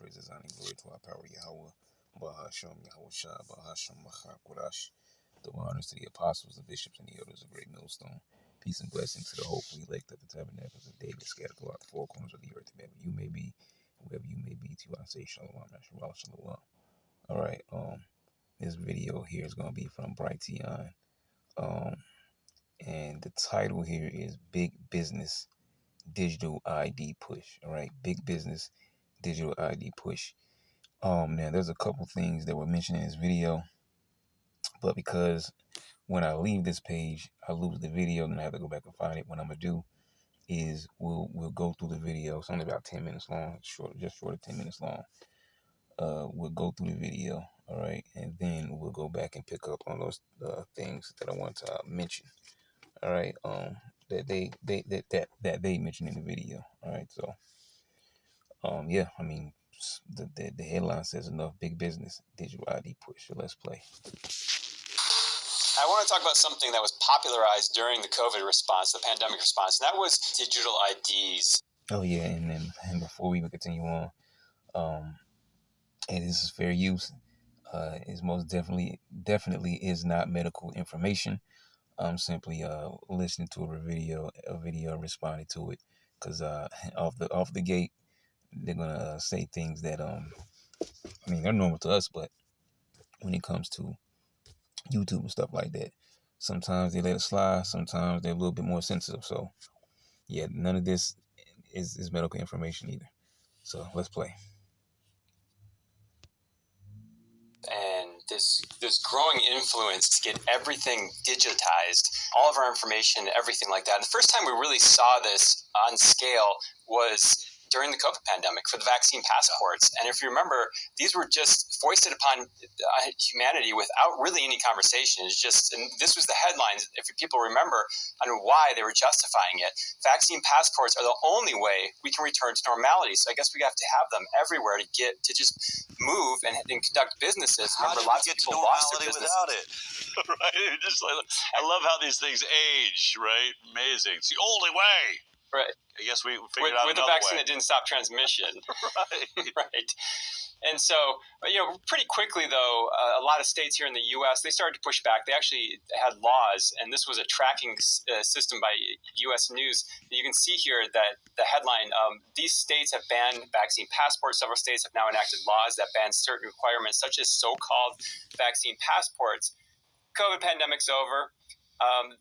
praises, honor, and glory to our power, Yahweh, Bahasham, Yahweh Shah, Bahasham, Machakodash. The honors to the apostles, the bishops, and the elders of Great Millstone. Peace and blessings to the hopeful elect of the tabernacles of David, scattered throughout the four corners of the earth, wherever you may be, to you I say Shalom, Shalom, Shalom. All right, this video here is going to be from Brightion. And the title here is Big Business Digital ID Push. All right, Big Business Digital ID Push. Now there's a couple things that were mentioned in this video, but because when I leave this page, I lose the video, and I have to go back and find it. What I'm gonna do is we'll go through the video. It's only about 10 minutes long, just short of 10 minutes long. We'll go through the video, all right, and then we'll go back and pick up on those things that I want to mention. All right, that they mentioned in the video. All right, so yeah, I mean, the headline says enough. Big Business Digital ID Push. So let's play. I want to talk about something that was popularized during the COVID response, the pandemic response, and that was digital IDs. Oh yeah, and before we even continue on, and this is fair use. Is most definitely is not medical information. I'm simply listening to a video responding to it, because off the gate they're gonna say things that I mean, they're normal to us, but when it comes to YouTube and stuff like that, sometimes they let it slide, sometimes they're a little bit more sensitive. So yeah, none of this is medical information either. So let's play. And this growing influence to get everything digitized, all of our information, everything like that. And the first time we really saw this on scale was during the COVID pandemic for the vaccine passports. And if you remember, these were just foisted upon humanity without really any conversation. It's just, and this was the headlines, if people remember, on why they were justifying it. Vaccine passports are the only way we can return to normality. So I guess we have to have them everywhere to just move and conduct businesses. Remember, lots of people lost their business without it. Right? Just like, I love how these things age, right? Amazing. It's the only way. Right. I guess we figured out with another the vaccine way. that didn't stop transmission. Right. Right. And so, pretty quickly, though, a lot of states here in the U.S., they started to push back. They actually had laws, and this was a tracking system by U.S. News. You can see here that the headline, these states have banned vaccine passports. Several states have now enacted laws that ban certain requirements, such as so-called vaccine passports. COVID pandemic's over.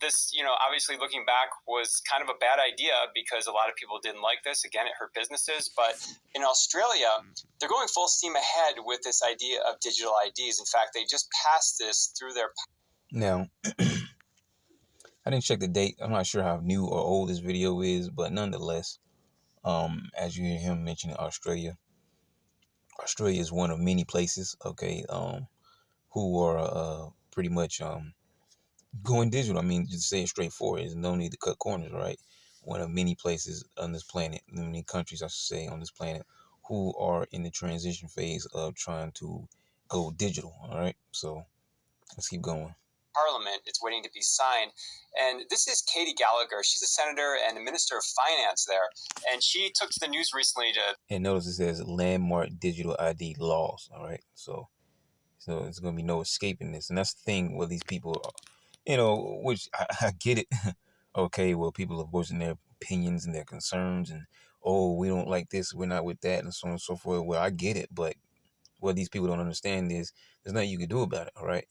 This, obviously looking back was kind of a bad idea because a lot of people didn't like this. Again, it hurt businesses. But in Australia, they're going full steam ahead with this idea of digital IDs. In fact, they just passed this through their... Now, I didn't check the date. I'm not sure how new or old this video is, but nonetheless, as you hear him mentioning Australia is one of many places, okay, who are pretty much going digital. I mean, just say it straightforward. There's no need to cut corners, right? One of many places on this planet, many countries, I should say, on this planet, who are in the transition phase of trying to go digital, all right? So let's keep going. Parliament, it's waiting to be signed. And this is Katie Gallagher. She's a senator and a minister of finance there. And she took to the news recently to... And notice it says landmark digital ID laws, all right? So it's going to be no escaping this. And that's the thing with these people are, which I get it. Okay, well, people are voicing their opinions and their concerns, and, oh, we don't like this, we're not with that, and so on and so forth. Well, I get it, but what these people don't understand is there's nothing you can do about it, all right?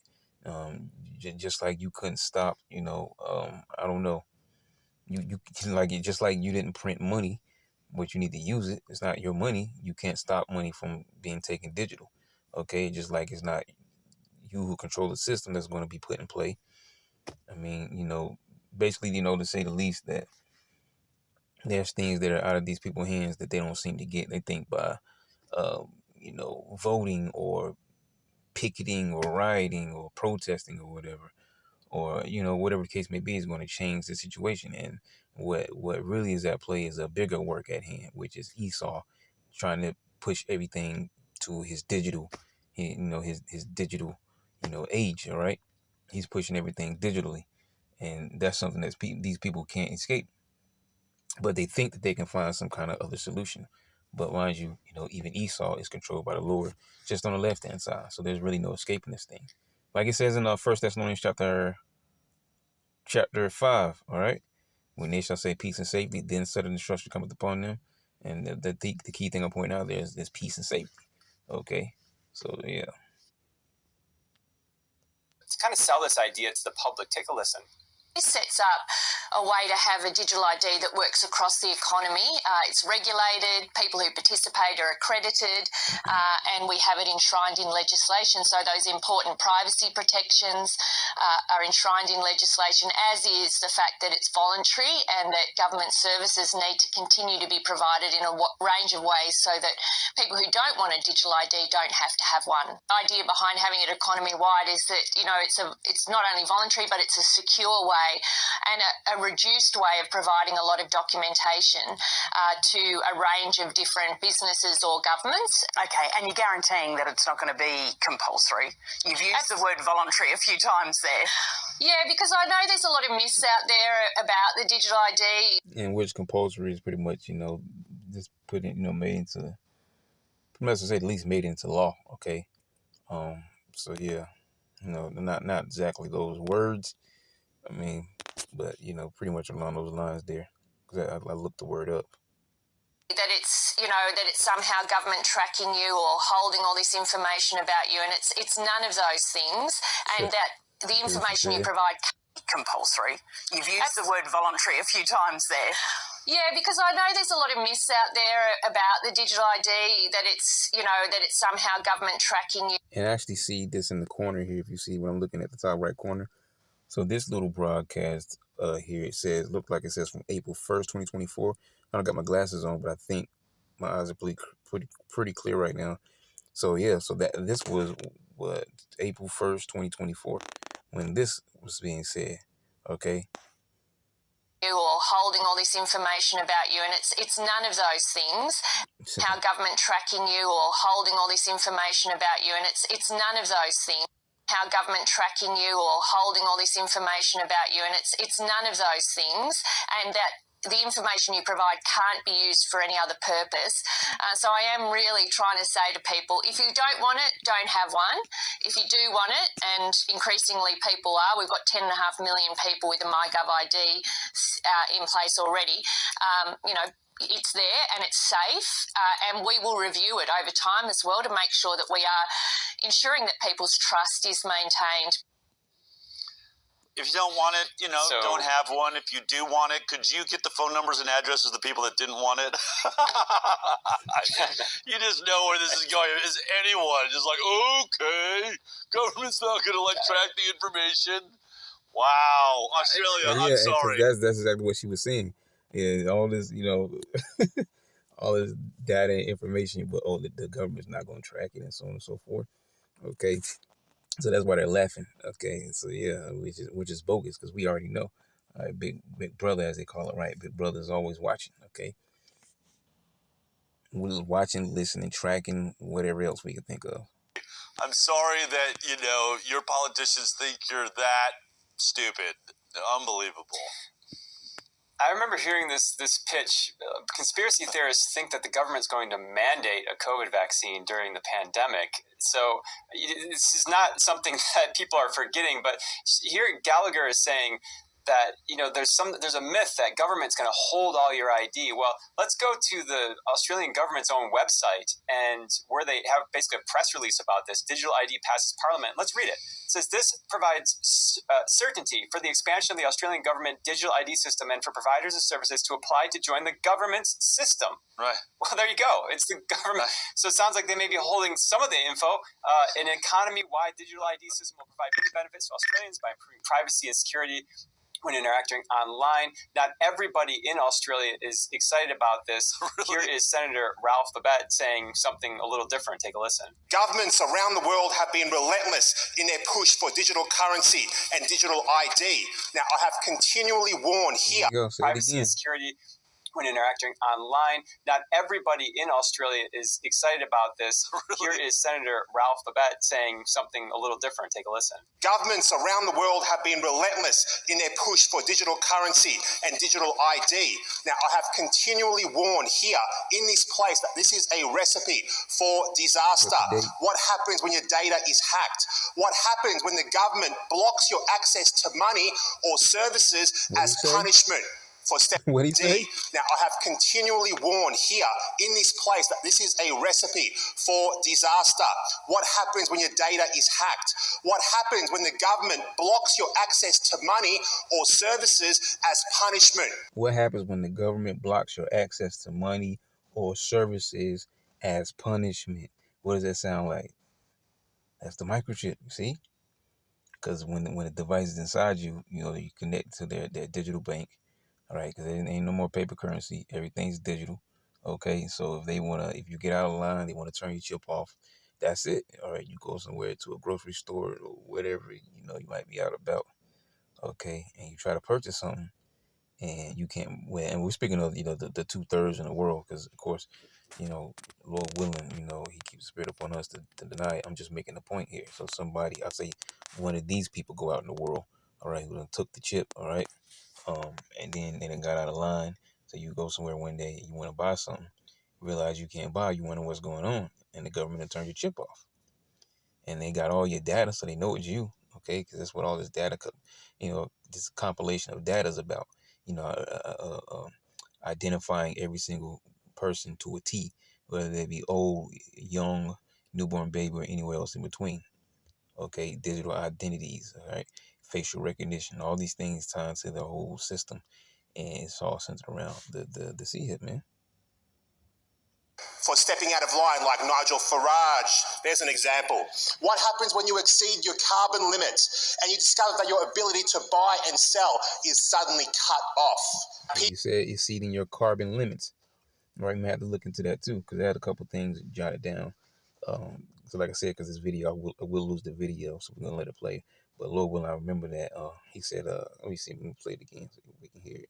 Just like you couldn't stop, I don't know. You like it, just like you didn't print money, but you need to use it. It's not your money. You can't stop money from being taken digital. Okay, just like it's not you who control the system that's going to be put in play. I mean, basically, to say the least, that there's things that are out of these people's hands that they don't seem to get. They think by, voting or picketing or rioting or protesting or whatever, or, whatever the case may be, is going to change the situation. And what really is at play is a bigger work at hand, which is Esau trying to push everything to his digital, his digital, age. All right. He's pushing everything digitally. And that's something that these people can't escape. But they think that they can find some kind of other solution. But mind you, even Esau is controlled by the Lord, just on the left-hand side. So there's really no escaping this thing. Like it says in 1 Thessalonians chapter 5, all right? When they shall say peace and safety, then sudden destruction cometh upon them. And the key thing I'm pointing out there is peace and safety. Okay? So, yeah. To kind of sell this idea to the public, take a listen. This sets up a way to have a digital ID that works across the economy. It's regulated, people who participate are accredited, and we have it enshrined in legislation. So those important privacy protections are enshrined in legislation, as is the fact that it's voluntary and that government services need to continue to be provided in a range of ways so that people who don't want a digital ID don't have to have one. The idea behind having it economy-wide is that, it's not only voluntary, but it's a secure way and a reduced way of providing a lot of documentation to a range of different businesses or governments. Okay, and you're guaranteeing that it's not going to be compulsory. You've used the word voluntary a few times there. Yeah, because I know there's a lot of myths out there about the digital ID. In which compulsory is pretty much, just put it, made into, pretty much to say the least, made into law, okay? So yeah, not exactly those words. I mean, but, pretty much along those lines there. Because I looked the word up. That it's, that it's somehow government tracking you or holding all this information about you. And it's none of those things. And that the information you provide compulsory. You've used the word voluntary a few times there. Yeah, because I know there's a lot of myths out there about the digital ID, that it's, that it's somehow government tracking you. And I actually see this in the corner here, if you see what I'm looking at, the top right corner. So this little broadcast here, look like it says from April 1st, 2024. I don't got my glasses on, but I think my eyes are pretty clear right now. So yeah, so this was what, April 1st, 2024, when this was being said, okay? Or holding all this information about you, and it's none of those things. How government tracking you or holding all this information about you, and it's none of those things. How government tracking you or holding all this information about you, and it's none of those things, and that the information you provide can't be used for any other purpose. So I am really trying to say to people, if you don't want it, don't have one. If you do want it, and increasingly people are, we've got 10.5 million people with a MyGov ID in place already, it's there and it's safe, and we will review it over time as well to make sure that we are ensuring that people's trust is maintained. If you don't want it, don't have one. If you do want it, could you get the phone numbers and addresses of the people that didn't want it? You just know where this is going. Is anyone just like, okay, government's not going to track the information? Wow, Australia, I'm sorry. That's exactly what she was saying. Yeah, all this, all this data and information, but the government's not going to track it and so on and so forth. Okay. So that's why they're laughing. Okay, so yeah, which is bogus, because we already know, big brother, as they call it, right? Big brother is always watching. Okay, we're watching, listening, tracking, whatever else we can think of. I'm sorry that your politicians think you're that stupid. Unbelievable. I remember hearing this pitch. Conspiracy theorists think that the government's going to mandate a COVID vaccine during the pandemic. So this is not something that people are forgetting. But here Gallagher is saying that there's a myth that government's going to hold all your ID. Well, let's go to the Australian government's own website, and where they have basically a press release about this. Digital ID passes Parliament. Let's read it. It says this provides certainty for the expansion of the Australian government digital ID system and for providers of services to apply to join the government's system. Right. Well, there you go. It's the government. So it sounds like they may be holding some of the info. An economy-wide digital ID system will provide many benefits to Australians by improving privacy and security when interacting online. Not everybody in Australia is excited about this. Really? Here is Senator Ralph Labette saying something a little different. Take a listen. Governments around the world have been relentless in their push for digital currency and digital ID. Now, I have continually warned here. Privacy and security when interacting online. Not everybody in Australia is excited about this. Here is Senator Ralph Babette saying something a little different. Take a listen. Governments around the world have been relentless in their push for digital currency and digital ID. Now, I have continually warned here in this place that this is a recipe for disaster. What happens when your data is hacked? What happens when the government blocks your access to money or services as punishment for step D? Now, I have continually warned here in this place that this is a recipe for disaster. What happens when your data is hacked? What happens when the government blocks your access to money or services as punishment? What happens when the government blocks your access to money or services as punishment? What does that sound like? That's the microchip, you see? Because when the device is inside you, you connect to their digital bank, all right? Because there ain't no more paper currency. Everything's digital, okay? So if you get out of line, they want to turn your chip off. That's it, all right? You go somewhere to a grocery store or whatever, you might be out about, okay? And you try to purchase something, and you can't. And we're speaking of the 2/3 in the world, because of course, Lord willing, He keeps the spirit upon us to deny it. I'm just making a point here. So somebody, I say, one of these people go out in the world, all right, who done took the chip, all right, and then they done got out of line. So you go somewhere one day, you want to buy something, realize you can't buy, you wonder what's going on, and the government will turn your chip off, and they got all your data, so they know it's you, okay? Because that's what all this data, this compilation of data is about, identifying every single person to a T, whether they be old, young, newborn baby, or anywhere else in between, okay? Digital identities, all right? Facial recognition, all these things tie into the whole system, and it's all centered around the C-hip, man. For stepping out of line like Nigel Farage. There's an example. What happens when you exceed your carbon limits and you discover that your ability to buy and sell is suddenly cut off? You said exceeding your carbon limits. Right, we had to look into that too, because I had a couple things jotted down. So like I said, because this video, I will lose the video, so we're gonna let it play. But Lord willing, I remember that. He said, let me see, let me play it again so we can hear it.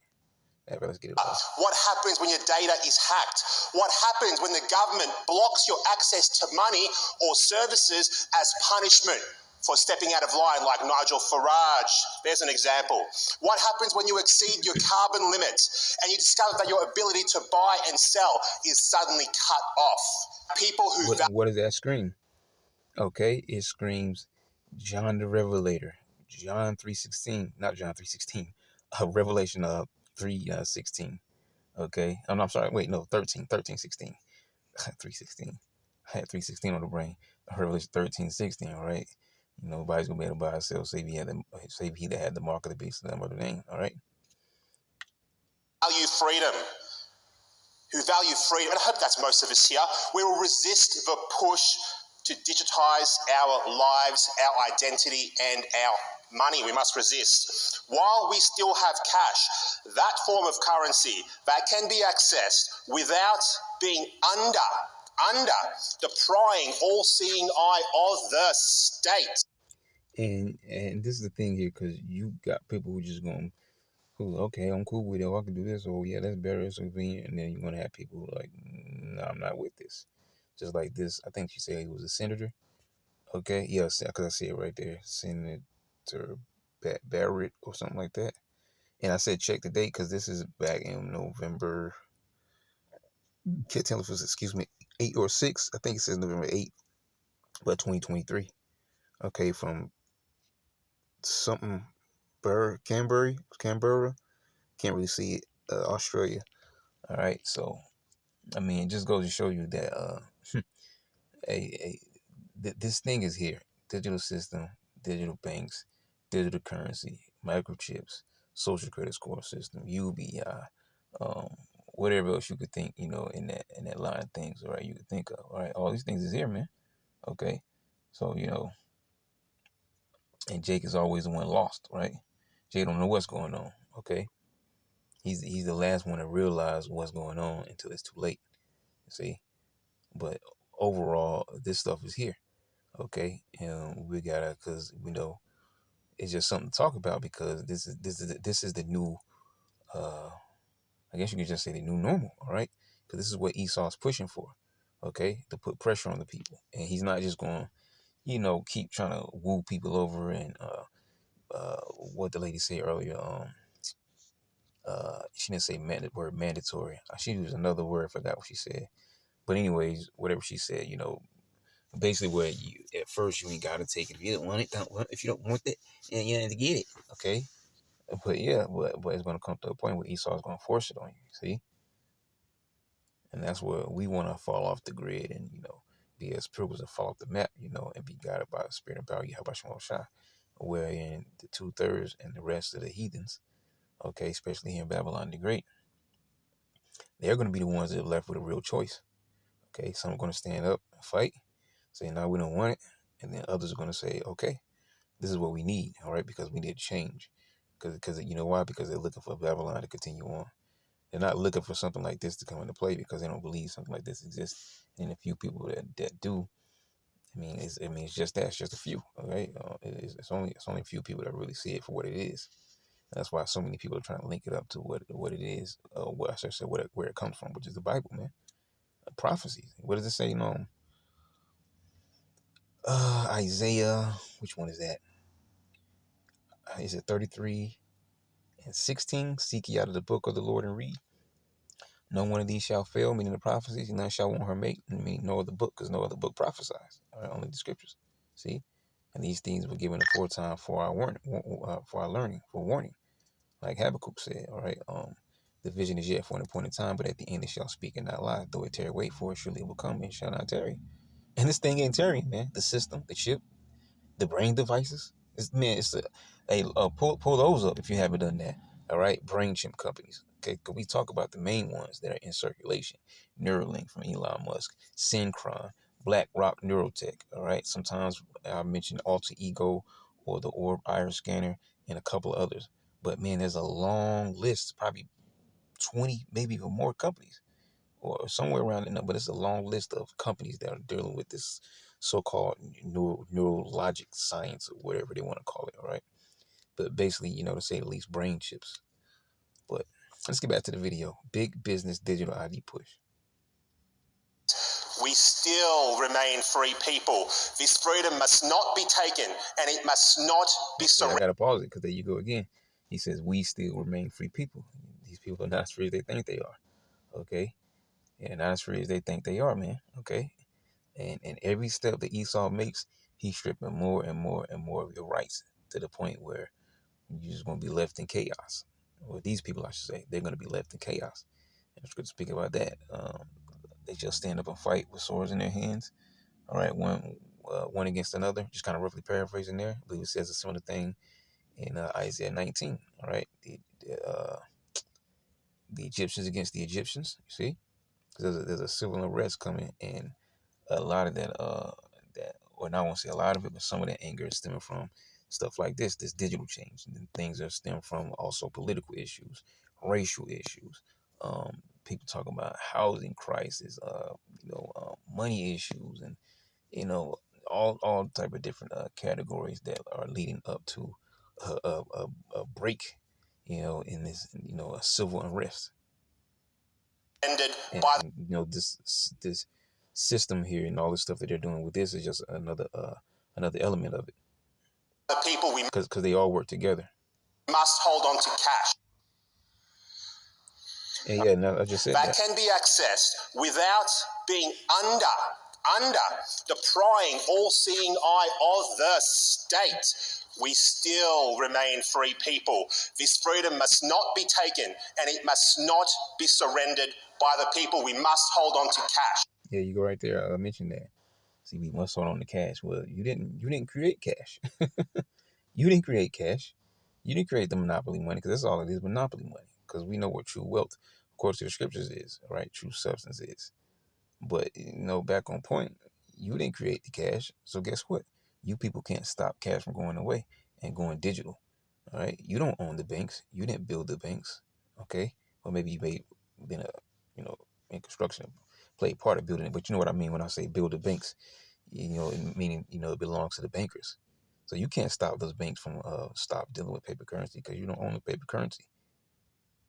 Right, let's get it. What happens when your data is hacked? What happens when the government blocks your access to money or services as punishment for stepping out of line like Nigel Farage? There's an example. What happens when you exceed your carbon limits and you discover that your ability to buy and sell is suddenly cut off? People who... What does that scream? Okay, it screams John the Revelator. John 3:16, not John 3:16. Revelation 3:16. Okay. I'm sorry. Wait, no, 13:16. 3:16. I had 3:16 on the brain. Revelation 13:16. All right. Nobody's gonna be able to buy or sell, save he that had the mark of the beast and the number of the name. All right. Value freedom. Who value freedom, and I hope that's most of us here. We will resist the push to digitize our lives, our identity, and our money. We must resist. While we still have cash, that form of currency that can be accessed without being under the prying, all-seeing eye of the state. And this is the thing here, because you got people who just going, okay, I'm cool with it. I can do this. Oh yeah, that's better. It's convenient. And then you're gonna have people who are like, no, I'm not with this. Just like this. I think she said he was a senator. Okay, yes, because I see it right there, Senator Barrett or something like that. And I said check the date because this is back in November. Can't tell if it's 8 or 6. I think it says November 8th, but 2023. Okay, from something Canberra. Can't really see it. Australia. All right, so I mean, it just goes to show you that this thing is here. Digital system, digital banks, digital currency, microchips, social credit score system, UBI, whatever else you could think, in that line of things, all right, you could think of, all right, all these things is here, man. Okay, so and Jake is always the one lost, right? Jake don't know what's going on. Okay, he's the last one to realize what's going on until it's too late. You see, but overall, this stuff is here. Okay, and we gotta, because it's just something to talk about, because this is the new I guess you could just say the new normal, all right? Because this is what Esau's pushing for, okay? To put pressure on the people. And he's not just going to, keep trying to woo people over and what the lady said earlier. She didn't say word mandatory. She used another word. I forgot what she said. But anyways, whatever she said, basically where you at first you ain't gotta take it. If you don't want it, don't want it. If you don't want it, then you have to get it. Okay. But yeah, but it's gonna come to a point where Esau's gonna force it on you. See? And that's where we wanna fall off the grid and, be as pilgrims and fall off the map, and be guided by the spirit and power. How about Shah? Wherein the 2/3 and the rest of the heathens, okay, especially here in Babylon the Great, they're gonna be the ones that are left with a real choice. Okay, some are gonna stand up and fight, say, no, we don't want it. And then others are gonna say, okay, this is what we need, all right, because we need change. Because you know why? Because they're looking for Babylon to continue on. They're not looking for something like this to come into play because they don't believe something like this exists. And a few people that do, it's just that. It's just a few. Okay, it's only a few people that really see it for what it is. And that's why so many people are trying to link it up to what it is. What I should say, where it comes from, which is the Bible, man. Prophecy. What does it say? Isaiah. Which one is that? Is it 33:16? Seek ye out of the book of the Lord and read. No one of these shall fail, meaning the prophecies, and none shall want her mate, meaning no other book, because no other book prophesies. All right, only the scriptures. See? And these things were given aforetime for our warning, for our learning, for warning. Like Habakkuk said, all right, the vision is yet for an appointed time, but at the end it shall speak and not lie. Though it tarry, wait for it, surely it will come and shall not tarry. And this thing ain't tarrying, man. The system, the chip, the brain devices. Pull those up if you haven't done that. All right, brain chip companies. Okay, because we talk about the main ones that are in circulation. Neuralink from Elon Musk, Synchron, BlackRock Neurotech. All right, sometimes I mention Alter Ego or the Orb Iris Scanner and a couple of others. But man, there's a long list, probably 20, maybe even more companies or somewhere around it. But it's a long list of companies that are dealing with this so-called neurologic science or whatever they want to call it, all right? But basically, to say the least, brain chips. But let's get back to the video. Big business digital ID push. We still remain free people. This freedom must not be taken and it must not be surrendered. I gotta pause it because there you go again. He says we still remain free people. These people are not as free as they think they are. Okay? Yeah, not as free as they think they are, man. Okay? And every step that Esau makes, he's stripping more and more and more of your rights to the point where you're just going to be left in chaos. Well, these people, I should say, they're going to be left in chaos. And it's good to speak about that. They just stand up and fight with swords in their hands. All right, one against another. Just kind of roughly paraphrasing there. I believe it says a similar thing in Isaiah 19. All right, the Egyptians against the Egyptians. You see, because there's a civil unrest coming, and a lot of that or not, I won't say a lot of it, but some of that anger is stemming from stuff like this digital change, and things that stem from also political issues, racial issues, people talking about housing crisis, money issues, and all type of different categories that are leading up to a break, in this, a civil unrest. And this system here and all the stuff that they're doing with this is just another element of it. The people we because they all work together. must hold on to cash. And yeah, no, I just said that can be accessed without being under the prying, all-seeing eye of the state. We still remain free people. This freedom must not be taken and it must not be surrendered by the people. We must hold on to cash. Yeah, you go right there. I mentioned that. See, we must hold on to cash. Well, you didn't create cash. You didn't create cash. You didn't create the monopoly money, because that's all it is, monopoly money. Because we know what true wealth, according to the scriptures, is, right? True substance is. But, back on point, you didn't create the cash. So guess what? You people can't stop cash from going away and going digital. All right? You don't own the banks. You didn't build the banks. Okay? Well, maybe you may have been in construction, played part of building it. But you know what I mean when I say build the banks, meaning, it belongs to the bankers. So you can't stop those banks from stop dealing with paper currency because you don't own the paper currency.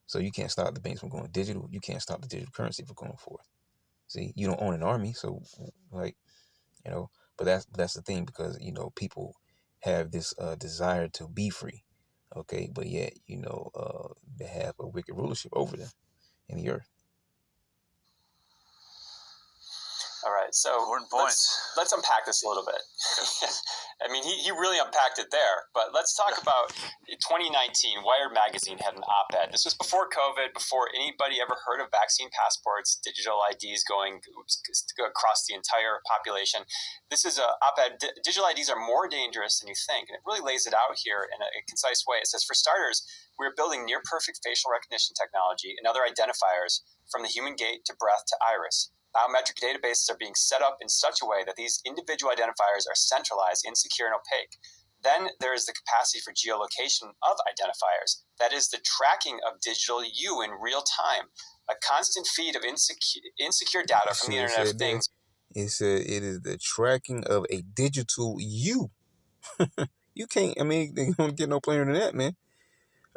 So you can't stop the banks from going digital. You can't stop the digital currency from going forth. See, you don't own an army, so like, but that's the thing, because people have this desire to be free, okay, but yet they have a wicked rulership over them in the earth. All right, so Important points. Let's unpack this a little bit. I mean, he really unpacked it there, but let's talk about 2019. Wired Magazine had an op-ed. This was before COVID, before anybody ever heard of vaccine passports, digital IDs going across the entire population. This is an op-ed. Digital IDs are more dangerous than you think, and it really lays it out here in a concise way. It says, for starters, we're building near-perfect facial recognition technology and other identifiers from the human gait to breath to iris. Biometric databases are being set up in such a way that these individual identifiers are centralized, insecure, and opaque. Then there is the capacity for geolocation of identifiers. That is the tracking of digital you in real time, a constant feed of insecure data from the Internet of Things. It said it is the tracking of a digital you. You can't, they don't get no plainer than that, man.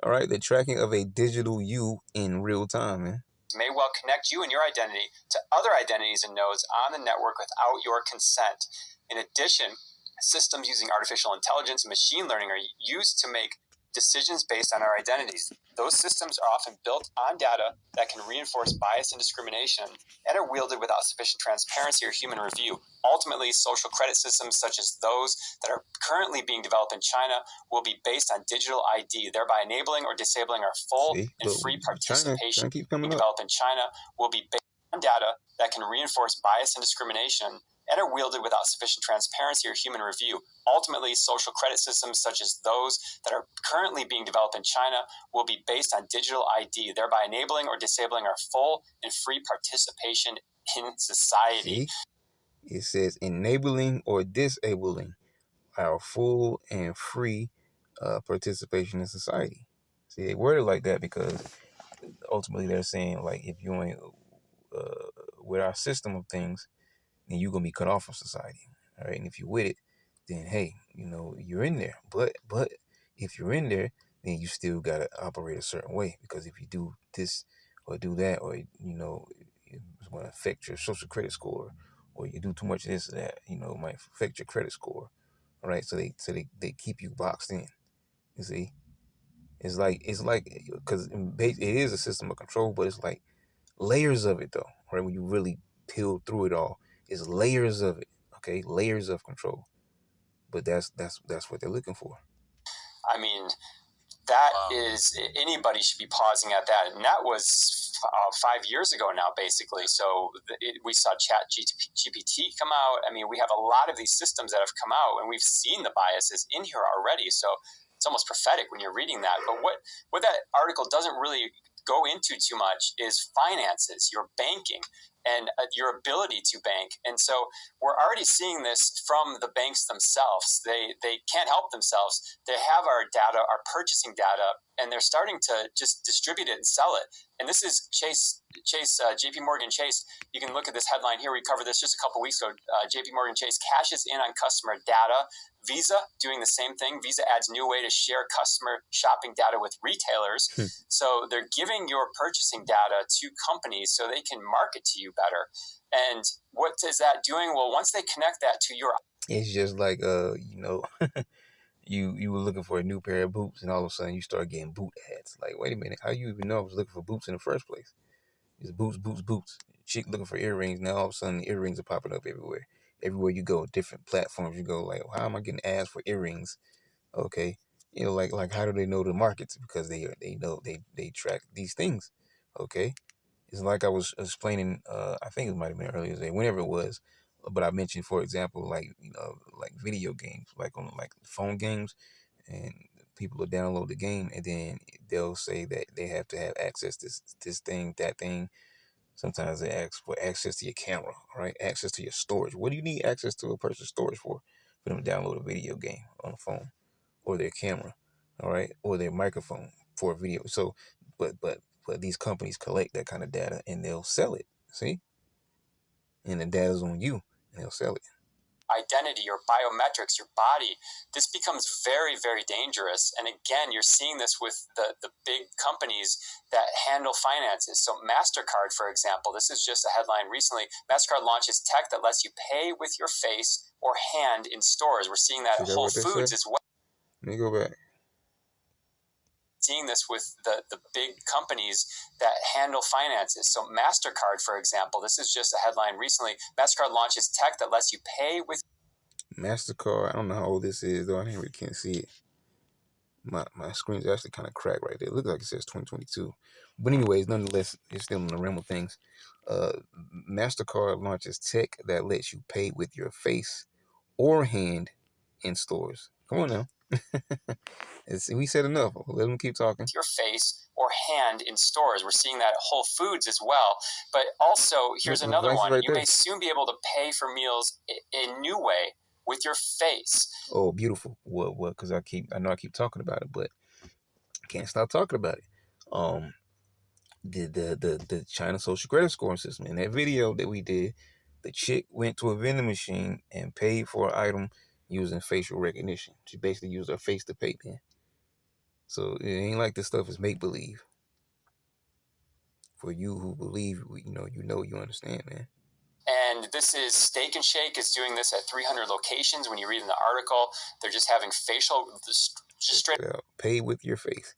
All right, the tracking of a digital you in real time, man. May well connect you and your identity to other identities and nodes on the network without your consent. In addition, systems using artificial intelligence and machine learning are used to make decisions based on our identities. Those systems are often built on data that can reinforce bias and discrimination and are wielded without sufficient transparency or human review. Ultimately, social credit systems such as those that are currently being developed in China will be based on digital ID, thereby enabling or disabling our full and free participation. China Developed in China will be based on data that can reinforce bias and discrimination and are wielded without sufficient transparency or human review. Ultimately, social credit systems such as those that are currently being developed in China will be based on digital ID, thereby enabling or disabling our full and free participation in society. See? It says enabling or disabling our full and free participation in society. See, they word it like that because ultimately they're saying, like, if you ain't with our system of things, then you're gonna be cut off from society. All right, and if you're with it, then hey, you're in there. But if you're in there, then you still gotta operate a certain way, because if you do this or do that, or it's gonna affect your social credit score, or you do too much of this or that, it might affect your credit score. All right, so they keep you boxed in. You see, it's like because it is a system of control, but it's like layers of it though. Right, when you really peel through it all, it's layers of it. Okay, layers of control. But that's what they're looking for. I mean, that is, anybody should be pausing at that. And that was 5 years ago now, basically. So we saw Chat GPT come out. I mean, we have a lot of these systems that have come out, and we've seen the biases in here already. So it's almost prophetic when you're reading that. But what that article doesn't really go into too much is finances, your banking, and your ability to bank. And so we're already seeing this from the banks themselves. They can't help themselves. They have our data, our purchasing data, and they're starting to just distribute it and sell it. And this is JP Morgan Chase. You can look at this headline here. We covered this just a couple weeks ago. JP Morgan Chase cashes in on customer data. Visa doing the same thing. Visa adds new way to share customer shopping data with retailers. So they're giving your purchasing data to companies so they can market to you better. And what is that doing? Well, once they connect that to your... It's just like, you were looking for a new pair of boots, and all of a sudden you start getting boot ads. Like, wait a minute, how you even know I was looking for boots in the first place? It's boots, boots, boots. Chick looking for earrings. Now all of a sudden the earrings are popping up everywhere. Everywhere you go, different platforms you go, like, how am I getting ads for earrings? Okay, like how do they know the markets? Because they know they track these things. Okay, it's like I was explaining. I think it might have been earlier today, whenever it was. But I mentioned, for example, like like video games, like on like phone games, and people will download the game, and then they'll say that they have to have access to this thing, that thing. Sometimes they ask for access to your camera, right? Access to your storage. What do you need access to a person's storage for? For them to download a video game on the phone, or their camera, all right, or their microphone for a video. So, but these companies collect that kind of data and they'll sell it. See, and the data's on you, and they'll sell it. identity, your biometrics, your body, this becomes very, very dangerous. And again, you're seeing this with the big companies that handle finances. So MasterCard, for example, this is just a headline recently. MasterCard launches tech that lets you pay with your face or hand in stores. We're seeing that at Whole Foods as well. Let me go back. Seeing this with the big companies that handle finances. So MasterCard, for example, this is just a headline recently. MasterCard launches tech that lets you pay with MasterCard. I don't know how old this is, though. I really can't see it. My screen's actually kind of cracked right there. It looks like it says 2022. But anyways, nonetheless, it's still in the realm of things. MasterCard launches tech that lets you pay with your face or hand in stores. Come on now. We said enough. Let them keep talking. Your face or hand in stores. We're seeing that at Whole Foods as well. But also, here's another one. Right you there. may soon be able to pay for meals a new way with your face. Oh, beautiful. What? Because I know I keep talking about it, but I can't stop talking about it. The China social credit scoring system. In that video that we did, the chick went to a vending machine and paid for an item using facial recognition. She basically used her face to pay, man. So it ain't like this stuff is make believe. For you who believe, you understand, man. And this is Steak and Shake is doing this at 300 locations. When you read in the article, they're just having facial, just straight pay with your face.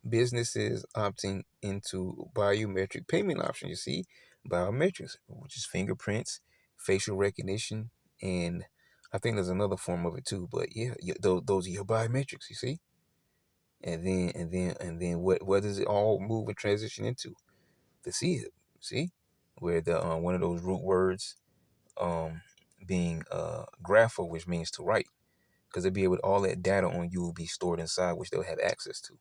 Businesses opting into biometric payment options. You see, biometrics, which is fingerprints, facial recognition, and I think there's another form of it too. But yeah, those are your biometrics. You see, and then what does it all move and transition into? The CHIP. See, where the one of those root words being grapho, which means to write, because they'll be able to, all that data on you will be stored inside, which they'll have access to.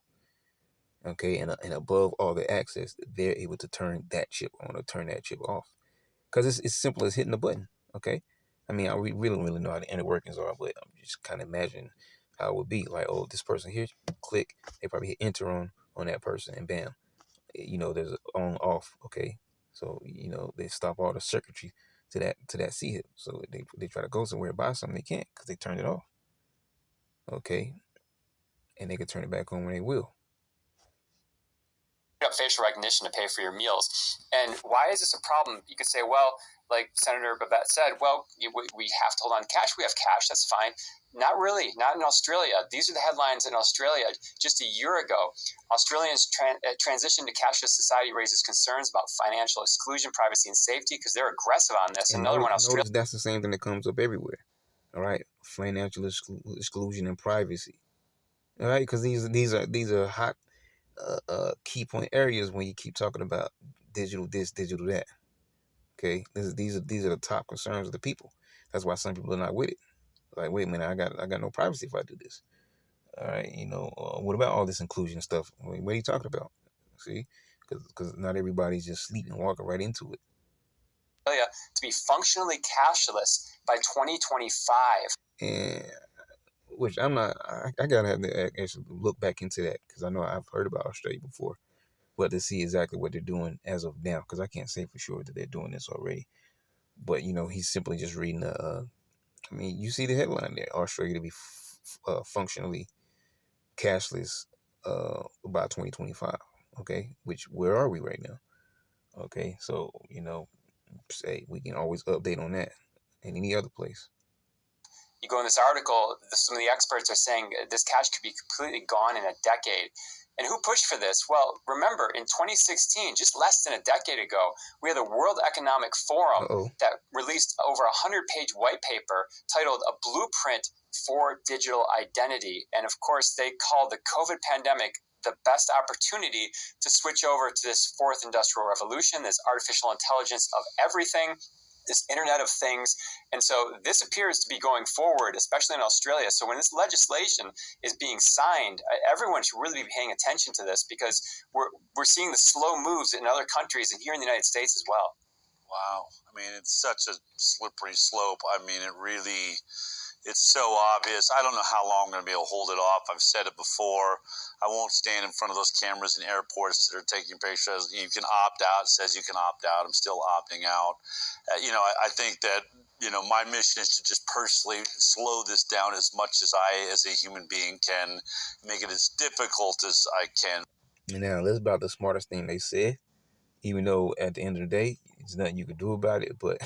Okay, and above all the access, they're able to turn that chip on or turn that chip off, because it's simple as hitting a button. Okay, I mean, we really don't really know how the inner workings are, but I'm just kind of imagining how it would be. Like, oh, this person here, click, they probably hit enter on that person, and bam, there's an on off. Okay, so they stop all the circuitry to that C hip. So they try to go somewhere and buy something, they can't because they turned it off. Okay, and they can turn it back on when they will. Facial recognition to pay for your meals. And why is this a problem? You could say, well, like Senator Babette said, well, we have to hold on to cash. We have cash. That's fine. Not really. Not in Australia. These are the headlines in Australia. Just a year ago, Australians' transition to cashless society raises concerns about financial exclusion, privacy, and safety because they're aggressive on this. And another one, Australia. Notice that's the same thing that comes up everywhere. All right, financial exclusion and privacy. All right, because these are hot key point areas when you keep talking about digital this, digital that. Okay, these are the top concerns of the people. That's why some people are not with it. Like, wait a minute, I got no privacy if I do this. All right, what about all this inclusion stuff? What are you talking about? See, because not everybody's just sleeping, walking right into it. To be functionally cashless by 2025. And which I'm not. I gotta have to actually look back into that because I know I've heard about Australia before, but to see exactly what they're doing as of now, because I can't say for sure that they're doing this already. But he's simply just reading I mean, you see the headline there: Australia to be functionally cashless by 2025. Okay, which where are we right now? Okay, so say we can always update on that in any other place. You go in this article, some of the experts are saying this cash could be completely gone in a decade. And who pushed for this? Well, remember, in 2016, just less than a decade ago, we had the World Economic Forum that released over a 100-page white paper titled A Blueprint for Digital Identity. And of course, they called the COVID pandemic the best opportunity to switch over to this fourth industrial revolution, this artificial intelligence of everything, this Internet of Things. And so this appears to be going forward, especially in Australia. So when this legislation is being signed, everyone should really be paying attention to this because we're seeing the slow moves in other countries and here in the United States as well. Wow. I mean, it's such a slippery slope. I mean, it really It's so obvious. I don't know how long I'm going to be able to hold it off. I've said it before. I won't stand in front of those cameras in airports that are taking pictures. You can opt out. It says you can opt out. I'm still opting out. I think that, my mission is to just personally slow this down as much as I, as a human being, can, make it as difficult as I can. Now, that's about the smartest thing they said, even though at the end of the day, there's nothing you can do about it. But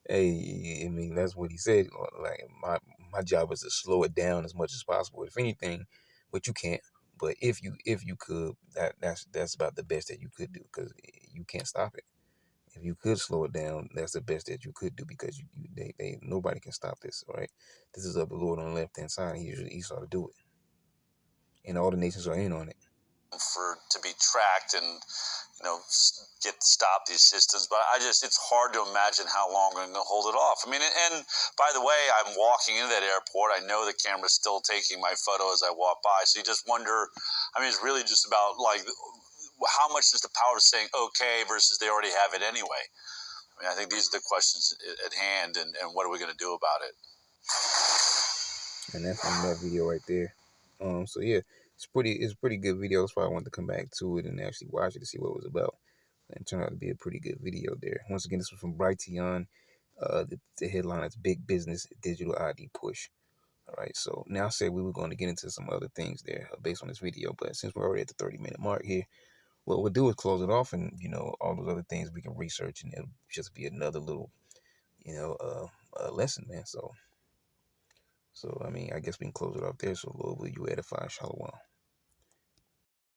hey, I mean, that's what he said. Like, my job is to slow it down as much as possible. If anything, but you can't. But if you could, that's about the best that you could do, because you can't stop it. If you could slow it down, that's the best that you could do, because they nobody can stop this. All right, this is of the Lord on the left hand side. He ought to do it, and all the nations are in on it. To be tracked and stop these systems, but it's hard to imagine how long I'm going to hold it off. I mean, and by the way, I'm walking into that airport. I know the camera's still taking my photo as I walk by, so you just wonder. I mean, it's really just about like how much is the power of saying okay versus they already have it anyway. I mean, I think these are the questions at hand, and what are we going to do about it? And that's from that video right there. So yeah, it's a pretty good video. That's why I wanted to come back to it and actually watch it to see what it was about. And it turned out to be a pretty good video there. Once again, this was from Brighteon. The headline is Big Business Digital ID Push. All right, so now I said we were going to get into some other things there based on this video, but since we're already at the 30-minute mark here, what we'll do is close it off, and all those other things we can research, and it'll just be another little lesson, man. So I mean, I guess we can close it off there. So Lord, will you edify? Shalom.